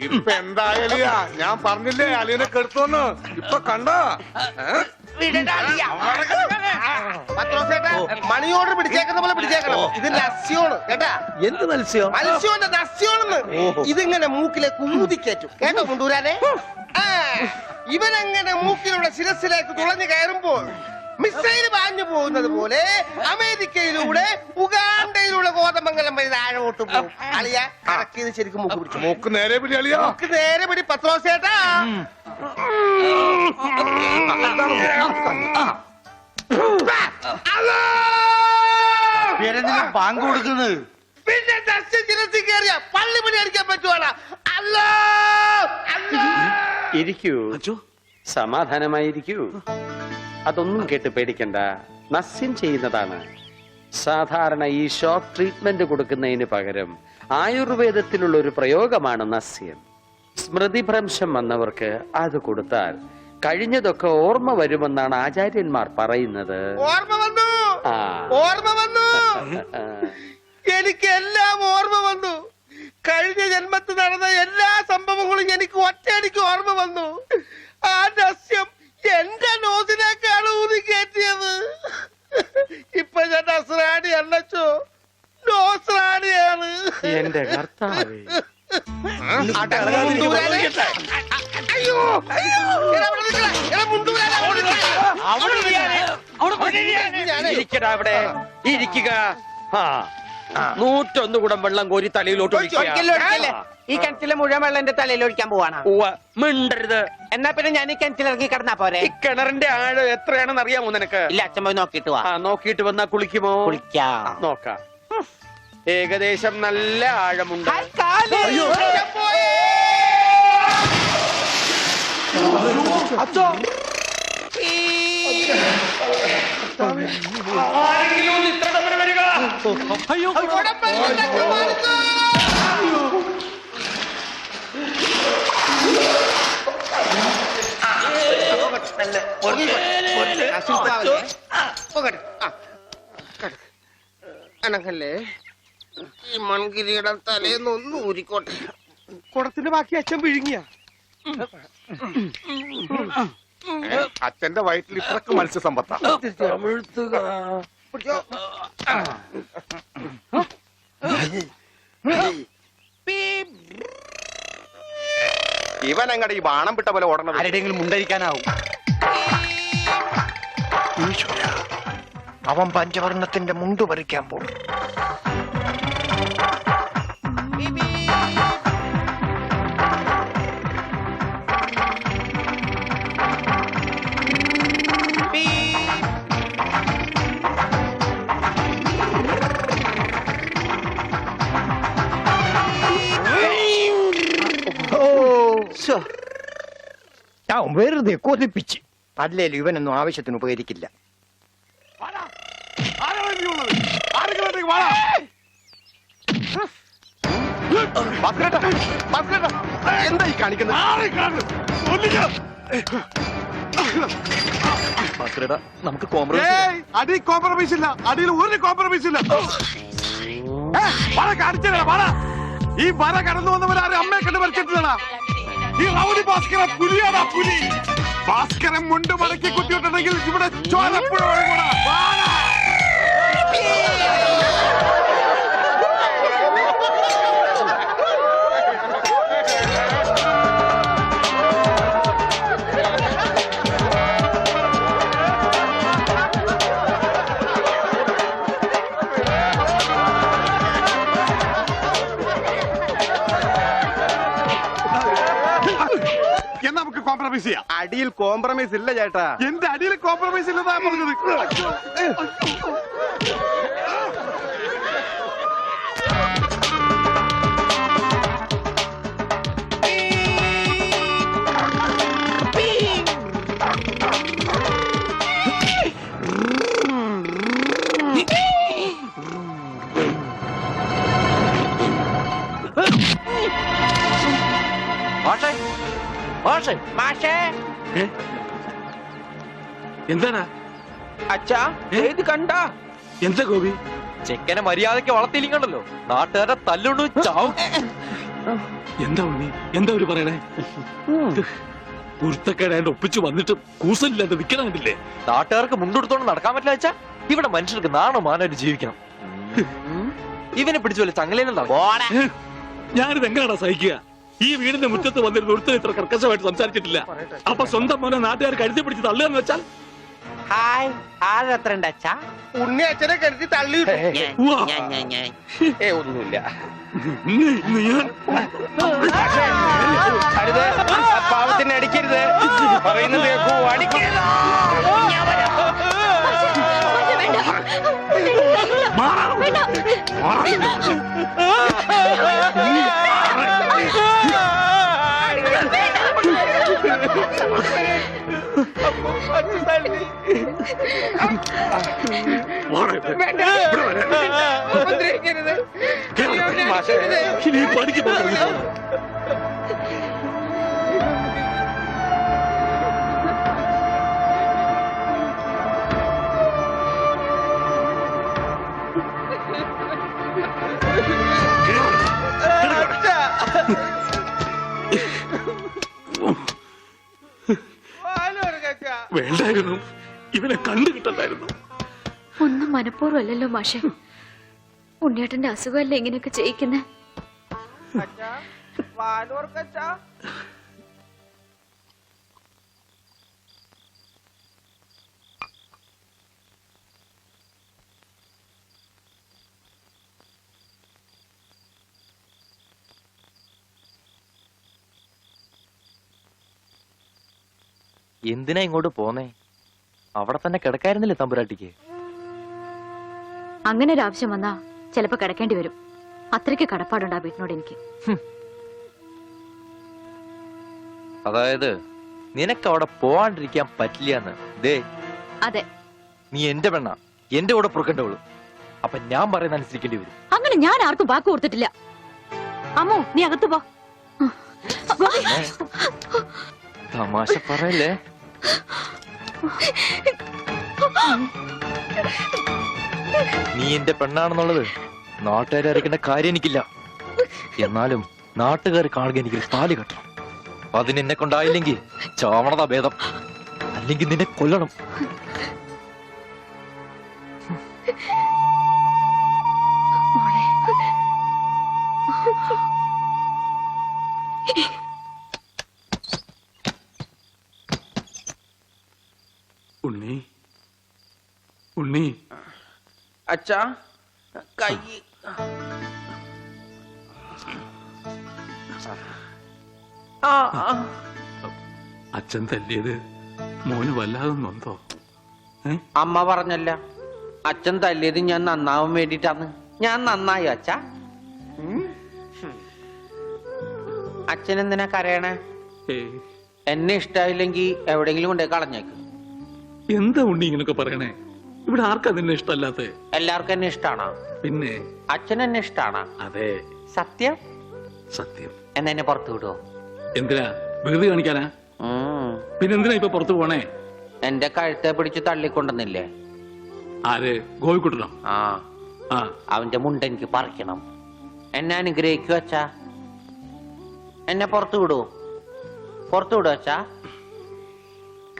ഇപ്പൊ എന്തായാലും ഞാൻ പറഞ്ഞില്ലേ അളിയനെ കെടുത്തോന്ന് ഇപ്പൊ കണ്ടോ? മണി ഓർഡർ പിടിച്ചേക്കുന്ന പോലെ പിടിച്ചേക്കണം. ഇത് ലസ്യോണ് കേട്ടാ. എന്ത് മത്സ്യം? മത്സ്യോന്റെ നസ്യോണെന്ന്. ഇതിങ്ങനെ മൂക്കിലേക്ക് ഊതിക്കേറ്റും കേട്ടോ മുണ്ടൂരാനെ. ഇവനങ്ങനെ മൂക്കിലൂടെ ശിരസിലേക്ക് തുളഞ്ഞു കയറുമ്പോൾ മിസൈൽ പാഞ്ഞു പോകുന്നത് പോലെ അമേരിക്കയിലൂടെ ഉഗാണ്ടയിലൂടെ കോതമംഗലം വഴി താഴോട്ട് പോകും. അളിയ കറക്കിയത് ശരിക്കും മൂക്ക് പിടിച്ചു. മൂക്ക് നേരെ പിടി അളിയാ. മൂക്ക് നേരെ പിടി പത്രോസേട്ടാ. ബാങ്ക് കൊടുക്കുന്നത് പിന്നെ ശിരസി കയറിയ പള്ളി പണി അടിക്കാൻ പറ്റുവാടാ. അല്ലോ ഇരിക്കൂ, സമാധാനമായിരിക്കൂ. അതൊന്നും കേട്ട് പേടിക്കണ്ട, നസ്യം ചെയ്യുന്നതാണ്. സാധാരണ ഈ ഷോക്ക് ട്രീറ്റ്മെന്റ് കൊടുക്കുന്നതിന് പകരം ആയുർവേദത്തിലുള്ള ഒരു പ്രയോഗമാണ് നസ്യം. സ്മൃതിഭ്രംശം വന്നവർക്ക് അത് കൊടുത്താൽ കഴിഞ്ഞതൊക്കെ ഓർമ്മ വരുമെന്നാണ് ആചാര്യന്മാർ പറയുന്നത്. ഓർമ്മ വന്നു, ഓർമ്മ വന്നു. എനിക്ക് എല്ലാം ഓർമ്മ വന്നു. കഴിഞ്ഞ ജന്മത്തിൽ നടന്ന എല്ലാ സംഭവങ്ങളും എനിക്ക് ഒറ്റയടിക്ക് ഓർമ്മ വന്നു. ആ നസ്യം എന്റെ നോസിലേക്കാണ് ഊതി കയറ്റിയത്. ഇപ്പൊ ഞാൻ നസ്രാണി അല്ലച്ചോ, നോസ്രാണിയാണ്. എന്റെ കർത്താവേ, അയ്യോ ഇരിക്കടാ അവിടെ, ഇരിക്കുക. 101 കുടം വെള്ളം കോരി തലയിലോട്ട് ഈ കിണറ്റിലെ മുഴുവൻ വെള്ളം എന്റെ തലയിൽ ഒഴിക്കാൻ പോവാണ്. മിണ്ടരുത്. എന്നാ പിന്നെ ഞാൻ ഈ കിണറ്റിലിറങ്ങി കിടന്നാ പോരെ? ഈ കിണറിന്റെ ആഴം എത്രയാണെന്ന് അറിയാമോ നിനക്ക്? ഇല്ല, അച്ഛൻ പോയി നോക്കിട്ട് വാ. നോക്കിയിട്ട് വന്നാ കുളിക്കുമോ? കുളിക്കാം. നോക്കാം. ഏകദേശം നല്ല ആഴമുണ്ട്. അച്ഛോ, അയ്യോ, അനക്കല്ലേ ഈ മൺകിരിയുടെ തലേന്നൊന്നും ഊരിക്കോട്ടെ. കുടത്തിന്റെ ബാക്കി അച്ഛൻ വിഴുങ്ങിയ. അച്ഛന്റെ വയറ്റിൽ ഇത്രക്ക് മത്സ്യസമ്പത്താ. ഇവൻ അങ്ങടെ ഈ ബാണം വിട്ട പോലെ ഓടണം. ആരുടെയെങ്കിലും മുണ്ടരിക്കാനാവും. അവൻ പഞ്ചവർണ്ണത്തിന്റെ മുണ്ടു പറിക്കാൻ പോകും. വെറുതെ കൊതിപ്പിച്ച്. അല്ലേലും ഇവനൊന്നും ആവശ്യത്തിന് ഉപകരിക്കില്ല. എന്താ ഈ കാണിക്കുന്നത്? നമുക്ക് കോംപ്രമൈസ് ഇല്ല. അടിയിൽ ഒരു കോംപ്രമൈസ് ഇല്ല. ഈ വര കടന്നു വന്നവരാരും അമ്മയെ കണ്ട് മരിച്ചിട്ടില്ല. ഈ റൗഡി ഭാസ്കരൻ പുലിയാടാ, പുലി. ഭാസ്കരൻ മുണ്ട് മടക്കി കുത്തിയിട്ടുണ്ടെങ്കിൽ ഇവിടെ ചോരപ്പുഴ ഒഴുകൂടാ. നമുക്ക് കോംപ്രമൈസ് ചെയ്യാം. അടിയിൽ കോംപ്രമൈസ് ഇല്ല ചേട്ടാ. എന്റെ അടിയിൽ കോംപ്രമൈസ് ഇല്ലെന്നാ പറഞ്ഞത്. എന്താണ് അച്ഛാ, ഇത് കണ്ട? എന്താ ഗോപി? ചെക്കനെ മര്യാദക്ക് വളർത്തിയില്ലല്ലോ, നാട്ടുകാരെ തല്ലുണ്ടു ചാവും. എന്താ ഉണ്ണി എന്താ ഒരു പറയണേ കുരുത്തക്കേടായിട്ട് ഒപ്പിച്ചു വന്നിട്ട് കൂസലില്ലാണ്ട് നിൽക്കണം കണ്ടില്ലേ? നാട്ടുകാർക്ക് മുണ്ടെടുത്തോണ്ട് നടക്കാൻ പറ്റില്ല വെച്ചാ ഇവിടെ മനുഷ്യർക്ക് നാണോ മാനായിട്ട് ജീവിക്കണം. ഇവനെ പിടിച്ചു പോലെ ചങ്ങലേനും ഞാനിത് എങ്ങനെയാണോ സഹിക്കുക? ഈ വീടിന്റെ മുറ്റത്ത് വന്നിരുന്ന ഒരുത്തൻ ഇത്ര കർക്കശമായിട്ട് സംസാരിച്ചിട്ടില്ല. അപ്പൊ സ്വന്തം മോനെ നാട്ടുകാർ കഴുതി പിടിച്ച് തള്ളുകയെന്ന് വെച്ചാൽ ഹായ് ആരത്ര ഉണ്ട് അച്ഛാ? ഉണ്ണി അച്ഛനെ കരുതി തള്ളി ഉവ്വ. ഒന്നുമില്ല. ഞാൻ അരുത്, ആ പാവത്തിനെ അടിക്കരുത്. പറയുന്നത് കേൾക്കൂ, അടിക്കരുത്. ഇനി പഠിക്ക് പോകുന്നു. വേണ്ടായിരുന്നു, ഇവനെ കണ്ടു കിട്ടണ്ടായിരുന്നു. ഒന്നും മനഃപൂർവ്വമല്ലല്ലോ മാഷെ. ഉണ്ണിയേട്ടന്റെ അസുഖമല്ലേ ഇങ്ങനെയൊക്കെ ചെയ്യിക്കുന്നേ? എന്തിനാ ഇങ്ങോട്ട് പോന്നേ? അവിടെ തന്നെ കിടക്കായിരുന്നില്ലേ തമ്പുരാട്ടിക്ക്? അങ്ങനെ ഒരു ആവശ്യം വന്നാ ചിലപ്പോ കിടക്കേണ്ടി വരും. അത്രയ്ക്ക് കടപ്പാടുണ്ട് ആ വീട്ടിനോട് എനിക്ക്. അതായത് നിനക്ക് അവിടെ പോവാണ്ടിരിക്കാൻ പറ്റില്ലാന്ന്. ദേ അതെ, നീ എന്റെ പെണ്ണ, എന്റെ കൂടെ പുറക്കേണ്ടവള്. അപ്പൊ ഞാൻ പറയുന്ന അനുസരിക്കേണ്ടി വരും. അങ്ങനെ ഞാൻ ആർക്കും വാക്ക് കൊടുത്തിട്ടില്ല. അമ്മോ നീ അകത്ത് പോ. തമാശ പറയല്ലേ? നീ എന്റെ പെണ്ണാണെന്നുള്ളത് നാട്ടുകാരെ അറിയിക്കേണ്ട കാര്യം എനിക്കില്ല. എന്നാലും നാട്ടുകാർ കാണുക എനിക്കൊരു താലി കെട്ടണം. അതിന് എന്നെ കൊണ്ടായില്ലെങ്കിൽ ചാവണതാ ഭേദം, അല്ലെങ്കിൽ നിന്നെ കൊല്ലണം. ഉണ്ണി ഉണ്ണി അച്ഛാ കൈ അച്ഛൻ തല്ലിയത് മോന് വല്ലാതെ നൊന്തോ? അമ്മ പറഞ്ഞല്ല, അച്ഛൻ തല്ലിയത് ഞാൻ നന്നാവാൻ വേണ്ടിട്ടാണ്. ഞാൻ നന്നായി അച്ഛാ. അച്ഛൻ എന്തിനാ കരയണേ? എന്നെ ഇഷ്ടായില്ലെങ്കി എവിടെങ്കിലും കൊണ്ടേ കളഞ്ഞേക്ക്. എന്താ ഉണ്ണി ഇങ്ങനൊക്കെ പറയണേ? ഇവിടെ ആർക്കാ നിന്നെ ഇഷ്ടമല്ലാത്ത? എല്ലാവർക്കും എന്നെ ഇഷ്ടാണോ? പിന്നെ അച്ഛൻ എന്നെ ഇഷ്ടാണോ? അതെ, സത്യം. സത്യം. എന്നാ എന്നെ പുറത്തു വിടുവോ? എന്തിനാ? വെറുതെ കാണിക്കാനാ? പിന്നെന്തിനാ ഇപ്പൊ പുറത്തു പോണേ? എന്റെ കഴുത്തെ പിടിച്ച് തള്ളിക്കൊണ്ടെന്നില്ലേ? ആര്? ഗോപിക്കുട്ടനോ? ആ, ആ, അവന്റെ മുണ്ട് എനിക്ക് പറിക്കണം. എന്നെ അനുഗ്രഹിക്കൂ അച്ഛാ. എന്നെ പുറത്തു വിടൂ, പുറത്തു വിടൂ അച്ഛാ.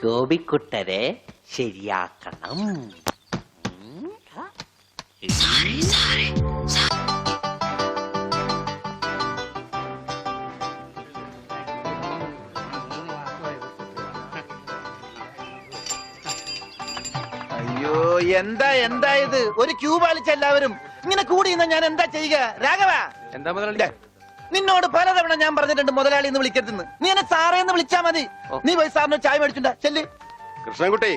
ഗോപിക്കുട്ടരെ ശരിയാക്കണം. അയ്യോ, എന്താ ഇത്? ഒരു ക്യൂ പാലിച്ച എല്ലാവരും ഇങ്ങനെ കൂടി നിന്നാ ഞാൻ എന്താ ചെയ്യുക? രാഘവ, എന്താ മുതലാളി? നിന്നോട് പലതവണ ഞാൻ പറഞ്ഞിട്ടുണ്ട് മുതലാളി എന്ന് വിളിക്കരുതെന്ന്. നീ എന്നെ സാറേ എന്ന് വിളിച്ചാ മതി. നീ പോയി സാറിന് ചായ മേടിച്ചുണ്ടാ ചെല്ല്. കൃഷ്ണൻകുട്ടി,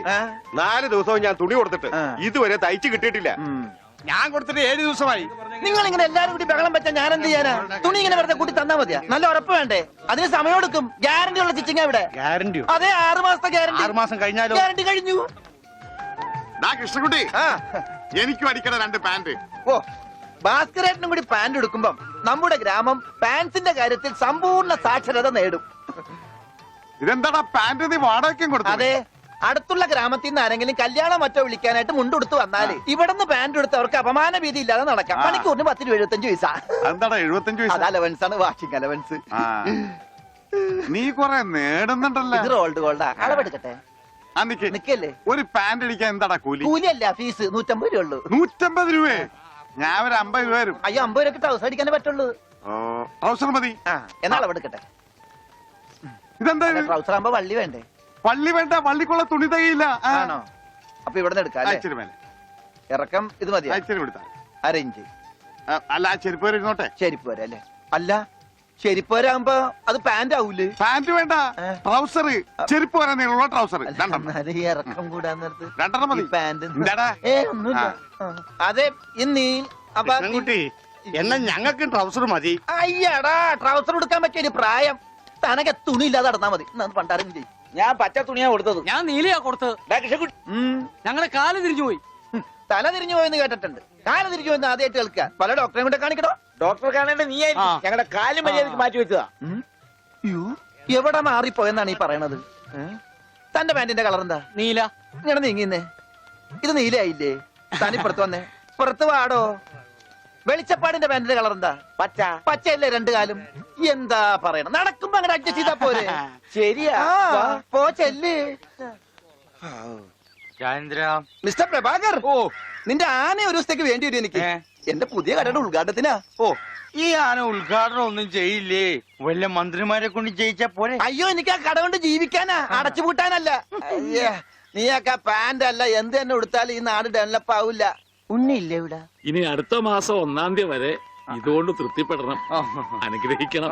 4 ദിവസവും ഞാൻ തുണി കൊടുത്തിട്ട് ഇതുവരെ തയ്ച്ചു കിട്ടിയിട്ടില്ല. ഞാൻ കൊടുത്തിട്ട് 7 ദിവസമായി. നിങ്ങൾ ഇങ്ങനെ എല്ലാരും കൂടി ബഹളം വെച്ചാൽ ഞാൻ എന്ത് ചെയ്യാനാ? തുണി ഇങ്ങനെ വെറുതെ കൂട്ടി തന്നാ മതിയാ? നല്ല ഉറപ്പ് വേണ്ടേ? അതിന് സമയം എടുക്കും. ഗ്യാരണ്ടി ഉള്ള സ്റ്റിച്ചിങ് ഇവിടെ. ഗ്യാരണ്ടിയോ? അതെ, 6 മാസത്തെ ഗ്യാരണ്ടി. 6 മാസം കഴിഞ്ഞാലോ? ഗ്യാരണ്ടി കഴിഞ്ഞു. കൃഷ്ണൻകുട്ടി, ആ, എനിക്കും അടിക്കണ 2 പാന്റ്. ഓ, ഭാസ്കരേട്ടനും കൂടി പാന്റ് എടുക്കുമ്പം നമ്മുടെ ഗ്രാമം പാൻസിന്റെ കാര്യത്തിൽ സമ്പൂർണ്ണ സാക്ഷരത നേടും. ഇതെന്താടാ പാന്റ് നീ വാടകയ്ക്കും കൊടുത്തു? അതെ, അടുത്തുള്ള ഗ്രാമത്തിൽ നിന്ന് ആരെങ്കിലും കല്യാണം മറ്റോ വിളിക്കാനായിട്ട് മുണ്ടെടുത്ത് വന്നാല് ഇവിടുന്ന് പാന്റ് എടുത്ത് അവർക്ക് അപമാന ഭീതി ഇല്ലാതെ നടക്കാം. മണിക്കൂറിന് 10 രൂപ 75 പൈസ. എന്താടാ 75 അത് അലവൻസ് ആണ്, വാഷിംഗ് അലവൻസ്. നീ കൊറേ നേടുന്നുണ്ടല്ലോ. ഇത് റോൾഡ് ഗോൾഡാ. അളവെടുക്കട്ടെ? നിക്കല്ലേ. ഒരു പാന്റ് അടിക്കാൻ എന്താടാ കൂലി? കൂലിയല്ല, ഫീസ് 150 രൂപ ഉള്ളൂ. 150 രൂപയെ? ഞാൻ ഒരു 50 രൂപ വരും. അയ്യോ, 50 രൂപ ട്രൗസർ അടിക്കാനേ പറ്റുള്ളൂ. ട്രൗസർ മതി. എന്നാ അളവെടുക്കട്ടെ? ഇതെന്താ ട്രൗസർ ആകുമ്പോ വള്ളി വേണ്ടേ? വള്ളി വേണ്ട, വള്ളിക്കുള്ള തുണി തികയില്ല. ആണോ? അപ്പൊ ഇവിടെ നിന്ന് എടുക്കാം. ഇറക്കം ഇത് മതി. അരയിഞ്ച്. അല്ല, ചെരുപ്പ് വരെ ഇരുന്നോട്ടെ. ചെരുപ്പ് വരെ അല്ലേ? അല്ല, ചെരുപ്പ് വരാകുമ്പോ അത് പാന്റ് ആവൂലേ? പാന്റ് വേണ്ട, ട്രൗസർ. ചെരുപ്പ് വരാൻ നീളമുള്ള ട്രൗസർ ഇറക്കം കൂടാൻ നേരത്ത് 2 മതി. പാന്റ് ഒന്നുമില്ല. അതെ, ഇന്നീ കുട്ടി എന്നാ ഞങ്ങൾക്ക് ട്രൗസർ മതി. അയ്യടാ, ട്രൗസർ എടുക്കാൻ പറ്റിയ പ്രായം. തനക്ക് തുണി ഇല്ലാതെ നടന്നാ മതി. പണ്ടാരും ചെയ്യും. ഞാൻ പച്ച തുണിയാ കൊടുത്തത്. ഞാൻ നീലയാ കൊടുത്തത്. ഞങ്ങളെ കാല് തിരിഞ്ഞു പോയി. തല തിരിഞ്ഞു പോയെന്ന് കേട്ടിട്ടുണ്ട്. കാല് തിരിഞ്ഞു പോയെന്ന് ആദ്യമായിട്ട് കേൾക്കാൻ. പല ഡോക്ടറെ കൂടെ കാണിക്കണോ? ഡോക്ടറെ കാണേണ്ട നീ ആയിരിക്കും. ഞങ്ങളുടെ കാലും മര്യാദക്ക് മാറ്റി വെച്ചതാ. എവിടെ മാറിപ്പോയെന്നാണ് ഈ പറയണത്? തന്റെ പാന്റിന്റെ കളർ എന്താ? നീല. ഇങ്ങനെ നീങ്ങിന്നേ. ഇത് നീലയായില്ലേ? തനിപ്പുറത്ത് വന്നേ. പുറത്ത് വാടോ. വെളിച്ചപ്പാടിന്റെ പാന്റിന്റെ കളർ എന്താ? പച്ച. പച്ചയല്ലേ 2 കാലും? എന്താ പറയണം? നടക്കുമ്പോ അങ്ങനെ അഡ്ജസ്റ്റ് ചെയ്താ പോരെ? ശരിയാ. പോ ചെല്ല്. മിസ്റ്റർ പ്രഭാകർ, നിന്റെ ആന ഒരു ദിവസത്തേക്ക് വേണ്ടി വരും എനിക്ക്. എന്റെ പുതിയ കടയുടെ ഉദ്ഘാടനത്തിനാ. ഈ ആന ഉദ്ഘാടനം ഒന്നും ചെയ്യില്ലേ? വല്ല മന്ത്രിമാരെ കൊണ്ട് ചെയ്യിച്ചാ പോരെ? അയ്യോ, എനിക്ക് ആ കട കൊണ്ട് ജീവിക്കാനാ, അടച്ചുപൂട്ടാനല്ല. നീയൊക്കെ പാന്റ് അല്ല എന്ത് തന്നെ കൊടുത്താലും ഈ നാട് ഡെവലപ്പ് ആവില്ല. ഉണ്ണിയില്ലേ ഇവിടെ? ഇനി അടുത്ത മാസം 1-ാം തീയതി വരെ ഇതുകൊണ്ട് തൃപ്തിപ്പെടണം, അനുഗ്രഹിക്കണം.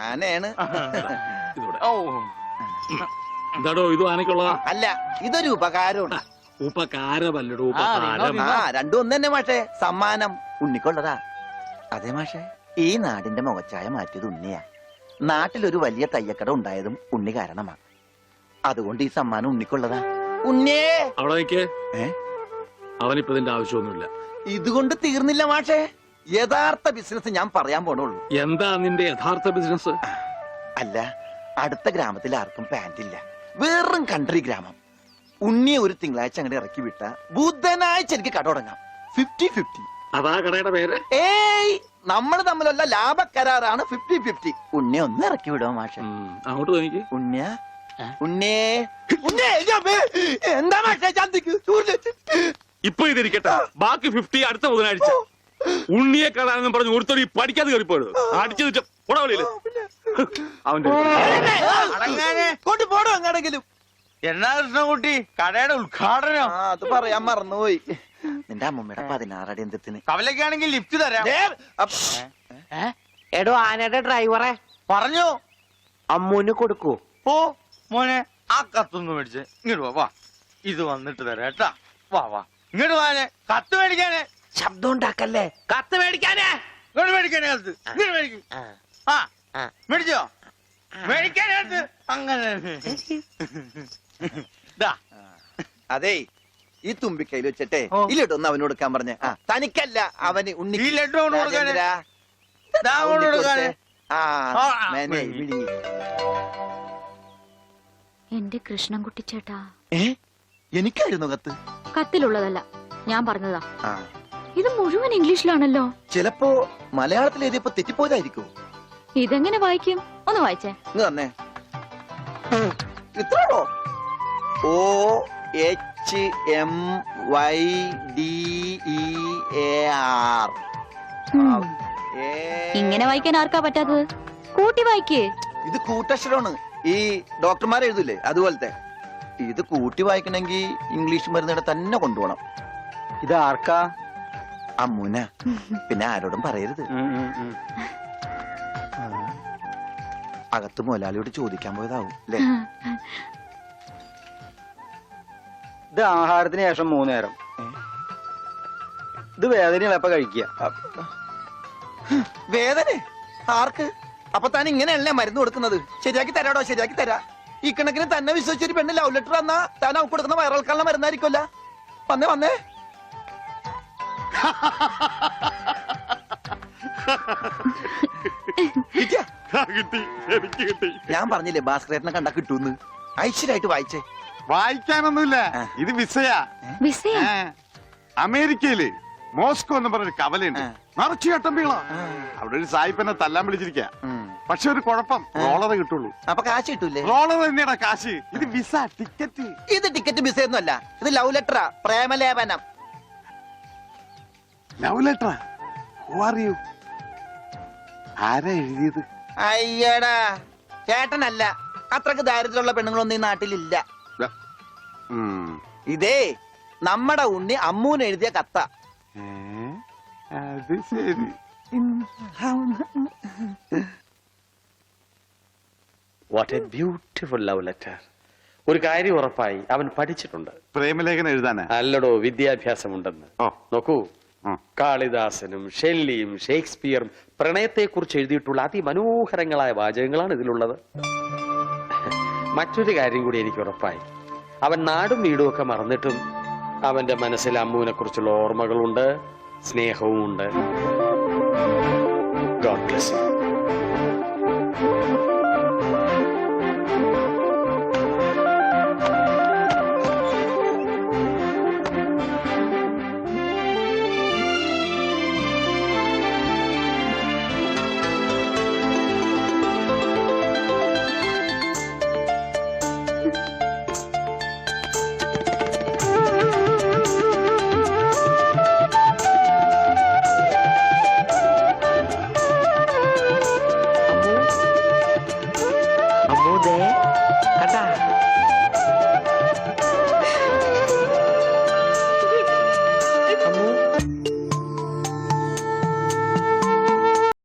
ആനയാണ്. എന്താടോ ഇത് ആനയ്ക്കുള്ളതാ? അല്ല, ഇതൊരു ഉപകാരമാണ്. ഉപകാരമല്ലടോ, ഉപകാരം. രണ്ടും ഒന്ന് തന്നെ മാഷേ. സമ്മാനം ഉണ്ണിക്കൊള്ളതാ. അതെ മാഷേ, ഈ നാടിന്റെ മുഖച്ഛായ മാറ്റിയത് ഉണ്ണിയാ. നാട്ടിലൊരു വലിയ തയ്യക്കട ഉണ്ടായതും ഉണ്ണി കാരണമാ. അതുകൊണ്ട് ഈ സമ്മാനം ഉണ്ണിക്കൊള്ളതാ. ഉണ്ണിയേ അവിടെ നിൽക്കേ. അവനിപ്പോ ഇതിന്റെ ആവശ്യമൊന്നുമില്ല. ഇതുകൊണ്ട് തീർന്നില്ല മാഷേ. യഥാർത്ഥ ബിസിനസ് ഞാൻ പറയാൻ പോണുള്ളൂ. എന്താ നിന്റെ യഥാർത്ഥ ബിസിനസ്? അല്ല, അടുത്ത ഗ്രാമത്തിൽ ആർക്കും പാന്റ് ഇല്ല. വെറും കൺട്രി ഗ്രാമം. ഉണ്ണിയെ ഒരു തിങ്കളാഴ്ച അങ്ങനെ ഇറക്കി വിട്ട ബുധനാഴ്ച എനിക്ക് കട തുടങ്ങാം. 50-50. അതാ കടയുടെ പേര്? ഏയ്, നമ്മൾ തമ്മിലുള്ള ലാഭക്കരാറാണ് 50-50. ഉണ്ണിയെ ഒന്ന് ഇറക്കി വിടുവോ മാഷെ? അങ്ങോട്ട് തോന്നിക്ക്. ഉണ്ണിയ ഉണ്ണിയേ എന്താ മാഷെ? ചന്തിക്ക് ഇപ്പൊ ഇതിരിക്കട്ടെ, ബാക്കി 50 അടുത്ത ബുധനാഴ്ച. ഉണ്ണിയെ കാണാനെന്നും പറഞ്ഞു ഒരുത്തടി പഠിക്കാതെ കയറിപ്പോയത് അടിച്ചു വെച്ച പുടവളിയില് അവന്റെ പോടോ അങ്ങാണെങ്കിലും. എന്നാ കൃഷ്ണൻകുട്ടി കടയുടെ ഉദ്ഘാടനം? അത് പറയാൻ മറന്നുപോയി. നിന്റെ അമ്മൂമ്മയുടെ 16 അടി എന്തിന്? കവലക്കാണെങ്കിൽ ലിഫ്റ്റ് തരാം. എടോ, ആനയുടെ ഡ്രൈവറെ പറഞ്ഞു അമ്മൂന് കൊടുക്കൂ. ഓ മോനെ, ആ കത്തൊന്ന് മേടിച്ച് ഇങ്ങോട്ട് വാ. ഇത് വന്നിട്ട് തരാം കേട്ടാ. വാ ഇങ്ങോട്ട് വാനെ. കത്ത് മേടിക്കാനേ. ശബ്ദം ഉണ്ടാക്കല്ലേ. കത്ത് മേടിക്കാനേ. ഇങ്ങോട്ട് മേടിക്കാനേ കത്ത്. ഇങ്ങോട്ട് മേടിക്കും. മേടിച്ചോ? മേടിക്കാനകത്ത് അങ്ങനെ. അതെ, ഈ തുമ്പിക്കൈയിൽ വെച്ചിട്ടേ ഈ ലഡു ഒന്ന് അവന് കൊടുക്കാൻ പറഞ്ഞേ. തനിക്കല്ല, അവന്. ഉണ്ണി ഈ ലഡു അവന് കൊടുക്കാനേ. എന്റെ കൃഷ്ണൻകുട്ടി ചേട്ടാ. എനിക്കായിരുന്നു കത്ത്. കത്തിലുള്ളതല്ല, ഞാൻ പറഞ്ഞതാ. ഇത് മുഴുവൻ ഇംഗ്ലീഷിലാണല്ലോ. ചിലപ്പോ മലയാളത്തിൽ എഴുതിയപ്പോ തെറ്റിപ്പോയതായിരിക്കും. ഇതെങ്ങനെ വായിക്കും? ഒന്ന് വായിച്ചേ. തന്നെ ഇത്രോ? OHMYDEAR. ഇങ്ങനെ വായിക്കാൻ ആർക്കാ പറ്റാത്തത്? കൂട്ടി വായിക്കേ. ഇത് കൂട്ടക്ഷരമാണ്. ഈ ഡോക്ടർമാർ എഴുതൂലേ അതുപോലത്തെ. ഇത് കൂട്ടി വായിക്കണമെങ്കിൽ ഇംഗ്ലീഷ് മരുന്നിടെ തന്നെ കൊണ്ടുപോകണം. ഇത് ആർക്കാ? അമ്മൂന. പിന്നെ ആരോടും പറയരുത്. അകത്ത് മുതലാളിയോട് ചോദിക്കാൻ പോയതാവും അല്ലേ? ഇത് ആഹാരത്തിന് ശേഷം 3 നേരം. ഇത് വേദനയപ്പ കഴിക്കുക. വേദന ആർക്ക്? അപ്പൊ താൻ ഇങ്ങനെയല്ലേ മരുന്ന് കൊടുക്കുന്നത്? ശരിയാക്കി തരാടോ, ശരിയാക്കി തരാ. ഈ കണക്കിന് തന്നെ വിശ്വസിച്ചൊരു പെണ്ണ് ലവ് ലെറ്റർ തന്നാ താൻ അവർക്ക് കൊടുക്കുന്ന വയറിളക്കാനുള്ള മരുന്നായിരിക്കുമല്ല. വന്നേ കിട്ടി, എനിക്ക് കിട്ടി. ഞാൻ പറഞ്ഞില്ലേ ഭാസ്കരേട്ടനെ കണ്ടാ കിട്ടൂന്ന്. ഐശ്വര്യമായിട്ട് വായിച്ചേ. വായിക്കാനൊന്നുമില്ല, ഇത് വിസയാ. വിസയ ആ, അമേരിക്കയില് മോസ്കോ എന്ന് പറഞ്ഞൊരു കവലയുണ്ട്, നിറച്ചു ചട്ടമ്പികളാ. അവിടെ ഒരു സായിപ്പനെ തല്ലാൻ വിളിച്ചിരിക്കാ. പക്ഷെ ഒരു കുഴപ്പം, റോളർ കിട്ടുള്ളൂ. അപ്പൊ കാശ് കിട്ടൂലേ? റോളർ തന്നെയാടാ കാശ്. ഇത് വിസ, ടിക്കറ്റ്. ഇത് ടിക്കറ്റ് വിസയൊന്നും അല്ല, ഇത് ലവ് ലെറ്ററാ, പ്രേമലേപനം. ലവ് ലെറ്ററാ? Who are you? ആരാ എഴുതിയത്? അയ്യടാ, ചേട്ടനല്ല. അത്രക്ക് ദാരിദ്ര്യമുള്ള പെണ്ണുങ്ങളൊന്നും ഈ നാട്ടിലില്ല. ഇതേ നമ്മടെ ഉണ്ണി അമ്മൂന് എഴുതിയ കത്ത. അത് ശരി. What A beautiful love letter. ഒരു കാര്യം ഉറപ്പായി, അവൻ പഠിച്ചിട്ടുണ്ട്. പ്രേമലേഖനം എഴുതാനാ? അല്ലടോ, വിദ്യാഭ്യാസമുണ്ടെന്ന്. നോക്കൂ, കാളിദാസനും ഷെല്ലിയും ഷേക്സ്പിയറും പ്രണയത്തെക്കുറിച്ച് എഴുതിയിട്ടുള്ള അതിമനോഹരങ്ങളായ വാചകങ്ങളാണ് ഇതിലുള്ളത്. മറ്റൊരു കാര്യം കൂടി എനിക്ക് ഉറപ്പായി, അവൻ നാടും വീടും ഒക്കെ മറന്നിട്ടും അവന്റെ മനസ്സിൽ അമ്മുവിനെ കുറിച്ചുള്ള ഓർമ്മകളുണ്ട്, സ്നേഹവും ഉണ്ട്. God bless you.